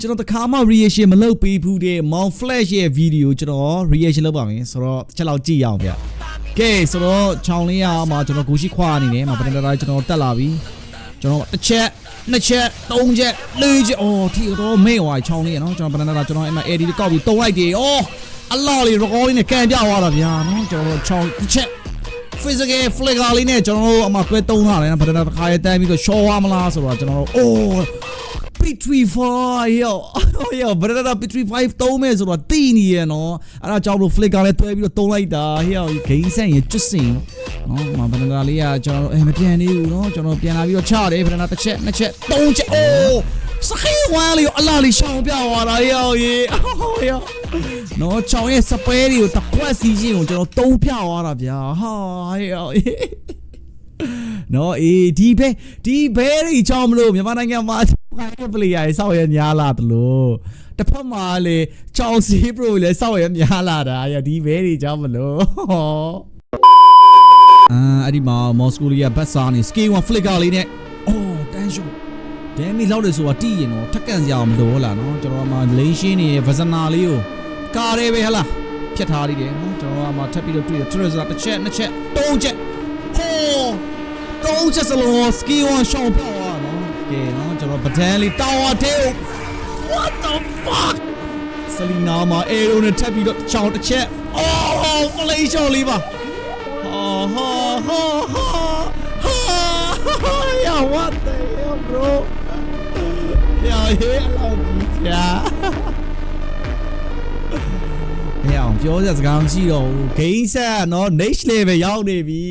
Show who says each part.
Speaker 1: ကျွန်တော်တခါမှ reaction မလုပ်ပေးဘူးတဲ့ Mount Flash ရဲ့ video ကျွန်တော် reaction လုပ်ပါမယ်ဆိုတော့တစ်ချက်လောက်ကြည့်ရအောင်ဗျ။ Okay ဆိုတော့ချောင်းလေးရမှာကျွန်တော်ကိုရှိခွာနေတယ်မှာပထမတိုင်းကျွန်တော်တက်လာပြီကျွန်တော်တစ်ချက်နှစ်ချက်သုံးချက်လေးချက်အော်ထီတော့မေ့သွားချောင်းလေးရနော်ကျွန်တော်ပထမတိုင်းကျွန်တော်အဲ့မှာ edit ကောက်ပြီးတုံးလိုက်တယ်အော်အလော်လေး recording နဲ့ကန်ပြသွားတာဗျာနော်ကျွန်တော်ချောင်းတစ်ချက် physical flicker လေးနဲ့ကျွန်တော်အမှတွဲတုံးလာတယ်ပထမတစ်ခါရတန်းပြီးတော့ show ရမလားဆိုတော့ကျွန်တော်အိုးP35 yo brother P35 သုံးမယ်ဆိုတော့တီးနေရနော်အဲ့ဒါကြောင့်လို့ flicker လည်းတွဲပြီးတော့တုံးလိုက်တာဟေ့ဂိမ်းဆန်ရကျွတ်စင်နော်မဘနာလေးကကျွန်တော်မပြန်နေဘူးနော်ကျွန်တော်ပြန်လာပြီးတော့ချတယ်ဘနာတစ်ချက်နှစ်ချက်သုံးချက်အိုးစခေးဝါလေးအလားလေးရှောင်းပြသွားတာဟေ့နော်ချောင်းရဲ့စပဲတွေကိုတကွက်စီချင်းကိုကျွန်တော်သုံးပြသွားတာဗျာဟာဟေ့နော်ဒီဘဲတွေချောင်းမလို့မြန်မာနိုင်ငံမှာခိုင်ပလေယာစောက်ရများလာတယ်လို့တစ်ဖက်မှာလေချောင်းစီပရိုလေစောက်ရများလာတာဒီဘဲတွေချောင်းမလို့အဲ့ဒီမှာမော်စကိုလီယာဘတ်စာနေစကီ1 flicker လေးနဲ့အော်တန်းရှုဒဲမီလောက်လေဆိုတာတီးရင်တော့ထက်ကန်စရာမလိုလားနော်ကျွန်တော်မှလိန်ရှင်းနေဗဇနာလေးကိုကားရဲပဲဟလားဖြတ်ထားလိုက်တယ်နော်ကျွန်တော်မှထပ်ပြီးတော့တွေ့တယ်ထရဇာတစ်ချက်နှစ်ချက်သုံးချက်ဟောသုံးချက်စလုံးစကီ1ရှောင်းပေါ့နော်ကဲနော်ကျွန်တော်ပဒန်းလေးတောင်းအသေး What the fuck ဆလီနာမှာအေရိုနဲ့ထပ်ပြီးတော့ချောင်းတစ်ချက်အော်ဖလေးရှောင်းလေးပါYeah, what the hell, bro? Yeah, hey, yeah. ပြောစရာစကားမရှိတော့ဘူးဂိမ်းဆက်နော် next level ရောက်နေပြီ